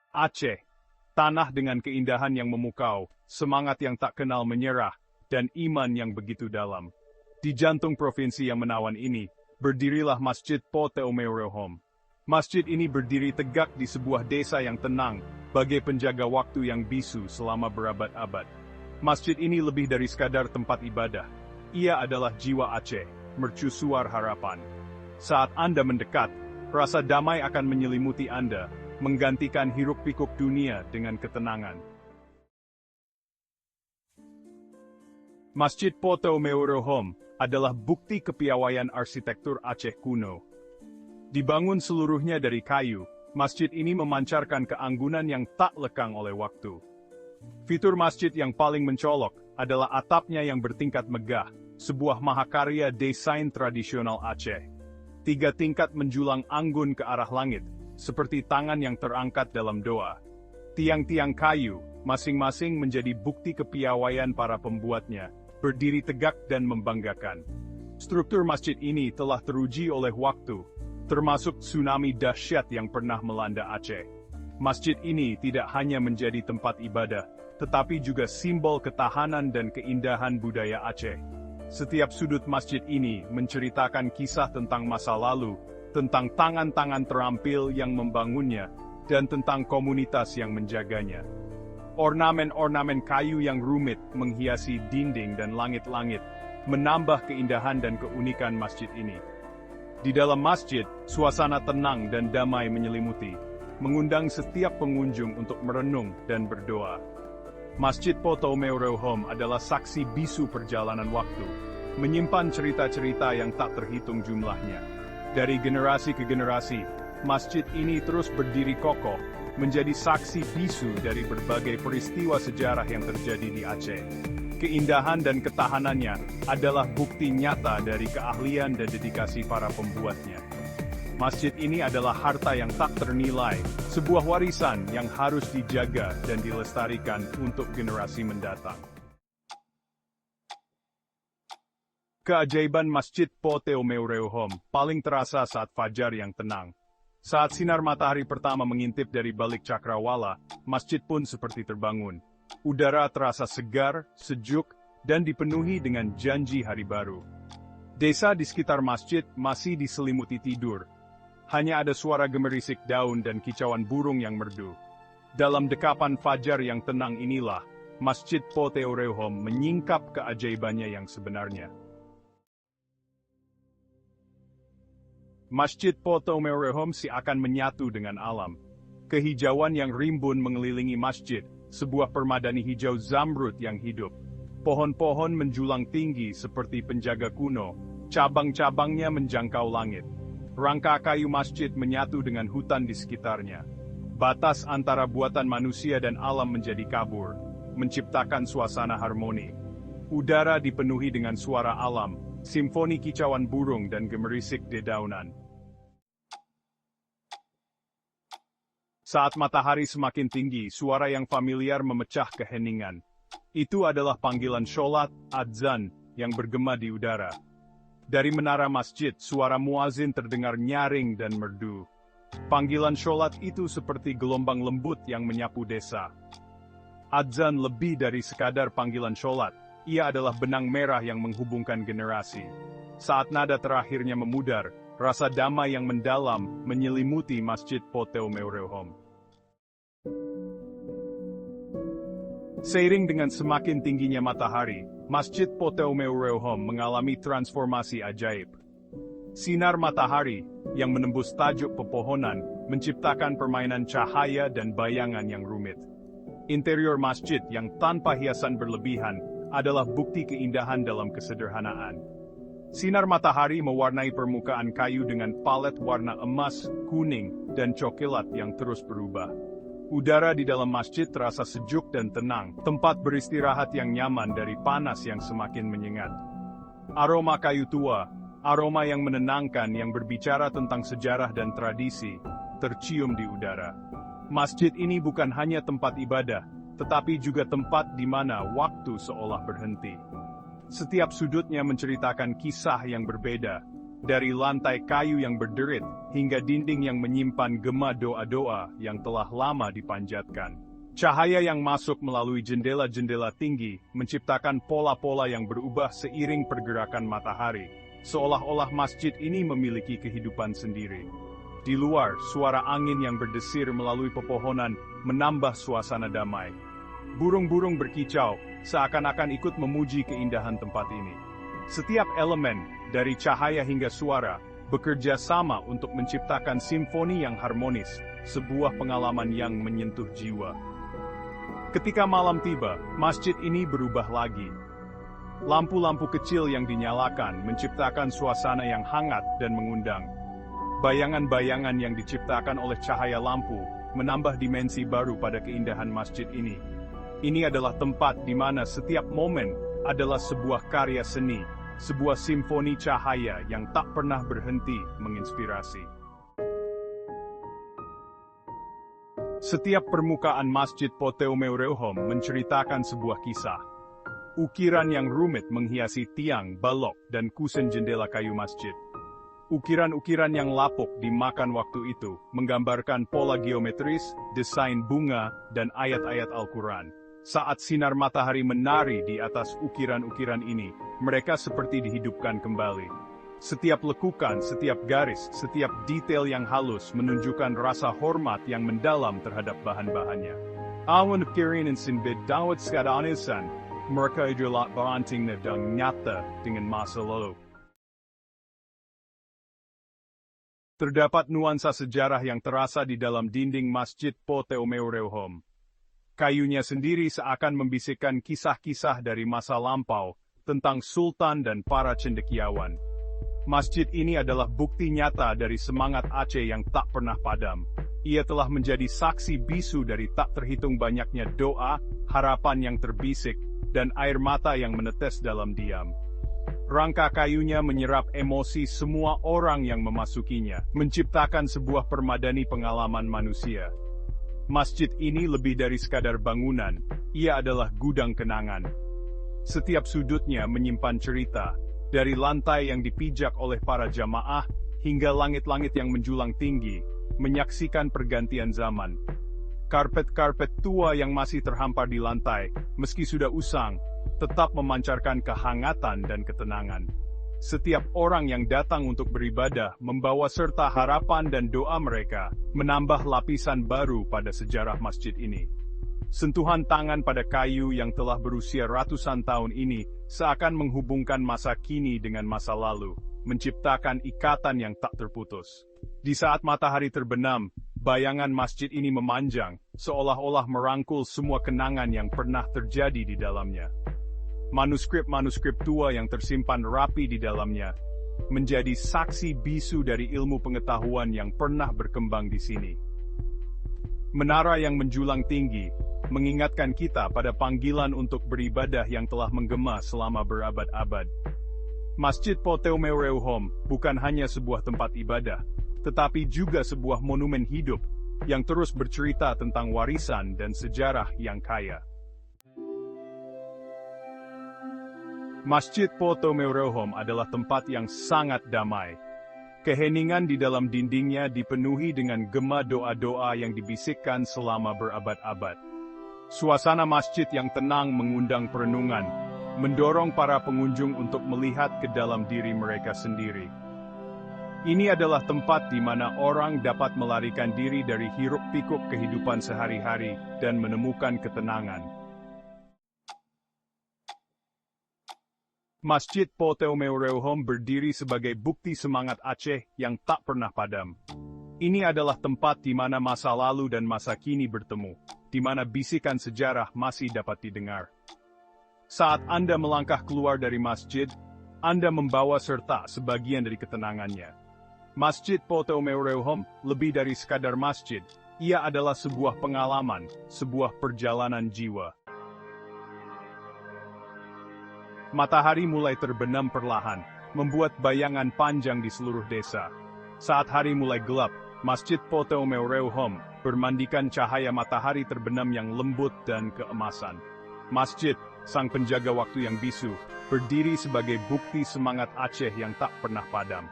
Aceh, tanah dengan keindahan yang memukau, semangat yang tak kenal menyerah, dan iman yang begitu dalam. Di jantung provinsi yang menawan ini, berdirilah Masjid Poteomeurohom. Masjid ini berdiri tegak di sebuah desa yang tenang, bagai penjaga waktu yang bisu selama berabad-abad. Masjid ini lebih dari sekadar tempat ibadah. Ia adalah jiwa Aceh, mercusuar harapan. Saat Anda mendekat, rasa damai akan menyelimuti Anda, menggantikan hiruk-pikuk dunia dengan ketenangan. Masjid Poteomeurohom adalah bukti kepiawaian arsitektur Aceh kuno. Dibangun seluruhnya dari kayu, masjid ini memancarkan keanggunan yang tak lekang oleh waktu. Fitur masjid yang paling mencolok adalah atapnya yang bertingkat megah, sebuah mahakarya desain tradisional Aceh. 3 tingkat menjulang anggun ke arah langit, seperti tangan yang terangkat dalam doa. Tiang-tiang kayu, masing-masing menjadi bukti kepiawaian para pembuatnya, berdiri tegak dan membanggakan. Struktur masjid ini telah teruji oleh waktu, termasuk tsunami dahsyat yang pernah melanda Aceh. Masjid ini tidak hanya menjadi tempat ibadah, tetapi juga simbol ketahanan dan keindahan budaya Aceh. Setiap sudut masjid ini menceritakan kisah tentang masa lalu, tentang tangan-tangan terampil yang membangunnya, dan tentang komunitas yang menjaganya. Ornamen-ornamen kayu yang rumit menghiasi dinding dan langit-langit, menambah keindahan dan keunikan masjid ini. Di dalam masjid, suasana tenang dan damai menyelimuti, mengundang setiap pengunjung untuk merenung dan berdoa. Masjid Poteomeurohom adalah saksi bisu perjalanan waktu, menyimpan cerita-cerita yang tak terhitung jumlahnya. Dari generasi ke generasi, masjid ini terus berdiri kokoh, menjadi saksi bisu dari berbagai peristiwa sejarah yang terjadi di Aceh. Keindahan dan ketahanannya adalah bukti nyata dari keahlian dan dedikasi para pembuatnya. Masjid ini adalah harta yang tak ternilai, sebuah warisan yang harus dijaga dan dilestarikan untuk generasi mendatang. Keajaiban Masjid Poteomeurohom paling terasa saat fajar yang tenang. Saat sinar matahari pertama mengintip dari balik cakrawala, masjid pun seperti terbangun. Udara terasa segar, sejuk, dan dipenuhi dengan janji hari baru. Desa di sekitar masjid masih diselimuti tidur. Hanya ada suara gemerisik daun dan kicauan burung yang merdu. Dalam dekapan fajar yang tenang inilah, Masjid Poteomeurohom menyingkap keajaibannya yang sebenarnya. Masjid Poteomeurohom akan menyatu dengan alam. Kehijauan yang rimbun mengelilingi masjid, sebuah permadani hijau zamrud yang hidup. Pohon-pohon menjulang tinggi seperti penjaga kuno, cabang-cabangnya menjangkau langit. Rangka kayu masjid menyatu dengan hutan di sekitarnya. Batas antara buatan manusia dan alam menjadi kabur, menciptakan suasana harmoni. Udara dipenuhi dengan suara alam, simfoni kicauan burung dan gemerisik dedaunan. Saat matahari semakin tinggi, suara yang familiar memecah keheningan. Itu adalah panggilan sholat, adzan, yang bergema di udara. Dari menara masjid, suara muazin terdengar nyaring dan merdu. Panggilan sholat itu seperti gelombang lembut yang menyapu desa. Adzan lebih dari sekadar panggilan sholat, ia adalah benang merah yang menghubungkan generasi. Saat nada terakhirnya memudar, rasa damai yang mendalam menyelimuti Masjid Poteomeurohom. Seiring dengan semakin tingginya matahari, Masjid Poteomeurohom mengalami transformasi ajaib. Sinar matahari yang menembus tajuk pepohonan menciptakan permainan cahaya dan bayangan yang rumit. Interior masjid yang tanpa hiasan berlebihan adalah bukti keindahan dalam kesederhanaan. Sinar matahari mewarnai permukaan kayu dengan palet warna emas, kuning, dan coklat yang terus berubah. Udara di dalam masjid terasa sejuk dan tenang, tempat beristirahat yang nyaman dari panas yang semakin menyengat. Aroma kayu tua, aroma yang menenangkan yang berbicara tentang sejarah dan tradisi, tercium di udara. Masjid ini bukan hanya tempat ibadah, tetapi juga tempat di mana waktu seolah berhenti. Setiap sudutnya menceritakan kisah yang berbeda, dari lantai kayu yang berderit hingga dinding yang menyimpan gema doa-doa yang telah lama dipanjatkan. Cahaya yang masuk melalui jendela-jendela tinggi menciptakan pola-pola yang berubah seiring pergerakan matahari, seolah-olah masjid ini memiliki kehidupan sendiri. Di luar, suara angin yang berdesir melalui pepohonan menambah suasana damai. Burung-burung berkicau, seakan-akan ikut memuji keindahan tempat ini. Setiap elemen, dari cahaya hingga suara, bekerja sama untuk menciptakan simfoni yang harmonis, sebuah pengalaman yang menyentuh jiwa. Ketika malam tiba, masjid ini berubah lagi. Lampu-lampu kecil yang dinyalakan menciptakan suasana yang hangat dan mengundang. Bayangan-bayangan yang diciptakan oleh cahaya lampu menambah dimensi baru pada keindahan masjid ini. Ini adalah tempat di mana setiap momen adalah sebuah karya seni, sebuah simfoni cahaya yang tak pernah berhenti menginspirasi. Setiap permukaan Masjid Poteomeurohom menceritakan sebuah kisah. Ukiran yang rumit menghiasi tiang, balok, dan kusen jendela kayu masjid. Ukiran-ukiran yang lapuk dimakan waktu itu menggambarkan pola geometris, desain bunga, dan ayat-ayat Al-Quran. Saat sinar matahari menari di atas ukiran-ukiran ini, mereka seperti dihidupkan kembali. Setiap lekukan, setiap garis, setiap detail yang halus menunjukkan rasa hormat yang mendalam terhadap bahan-bahannya. Awan ukiran and sinbid dawat skadanisan, mereka adalah banting dan nyata dengan masa lalu. Terdapat nuansa sejarah yang terasa di dalam dinding Masjid Poteomeurohom. Kayunya sendiri seakan membisikkan kisah-kisah dari masa lampau tentang sultan dan para cendekiawan. Masjid ini adalah bukti nyata dari semangat Aceh yang tak pernah padam. Ia telah menjadi saksi bisu dari tak terhitung banyaknya doa, harapan yang terbisik, dan air mata yang menetes dalam diam. Rangka kayunya menyerap emosi semua orang yang memasukinya, menciptakan sebuah permadani pengalaman manusia. Masjid ini lebih dari sekadar bangunan, ia adalah gudang kenangan. Setiap sudutnya menyimpan cerita, dari lantai yang dipijak oleh para jamaah, hingga langit-langit yang menjulang tinggi, menyaksikan pergantian zaman. Karpet-karpet tua yang masih terhampar di lantai, meski sudah usang, tetap memancarkan kehangatan dan ketenangan. Setiap orang yang datang untuk beribadah membawa serta harapan dan doa mereka, menambah lapisan baru pada sejarah masjid ini. Sentuhan tangan pada kayu yang telah berusia ratusan tahun ini seakan menghubungkan masa kini dengan masa lalu, menciptakan ikatan yang tak terputus. Di saat matahari terbenam, bayangan masjid ini memanjang, seolah-olah merangkul semua kenangan yang pernah terjadi di dalamnya. Manuskrip-manuskrip tua yang tersimpan rapi di dalamnya, menjadi saksi bisu dari ilmu pengetahuan yang pernah berkembang di sini. Menara yang menjulang tinggi, mengingatkan kita pada panggilan untuk beribadah yang telah menggema selama berabad-abad. Masjid Poteomeurohom bukan hanya sebuah tempat ibadah, tetapi juga sebuah monumen hidup, yang terus bercerita tentang warisan dan sejarah yang kaya. Masjid Poteomeurohom adalah tempat yang sangat damai. Keheningan di dalam dindingnya dipenuhi dengan gema doa-doa yang dibisikkan selama berabad-abad. Suasana masjid yang tenang mengundang perenungan, mendorong para pengunjung untuk melihat ke dalam diri mereka sendiri. Ini adalah tempat di mana orang dapat melarikan diri dari hiruk-pikuk kehidupan sehari-hari dan menemukan ketenangan. Masjid Poteomeurohom berdiri sebagai bukti semangat Aceh yang tak pernah padam. Ini adalah tempat di mana masa lalu dan masa kini bertemu, di mana bisikan sejarah masih dapat didengar. Saat Anda melangkah keluar dari masjid, Anda membawa serta sebagian dari ketenangannya. Masjid Poteomeurohom lebih dari sekadar masjid, ia adalah sebuah pengalaman, sebuah perjalanan jiwa. Matahari mulai terbenam perlahan, membuat bayangan panjang di seluruh desa. Saat hari mulai gelap, Masjid Poteomeurohom bermandikan cahaya matahari terbenam yang lembut dan keemasan. Masjid, sang penjaga waktu yang bisu, berdiri sebagai bukti semangat Aceh yang tak pernah padam.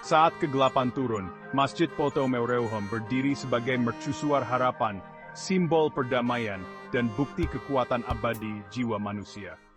Saat kegelapan turun, Masjid Poto Meureohom berdiri sebagai mercusuar harapan, simbol perdamaian, dan bukti kekuatan abadi jiwa manusia.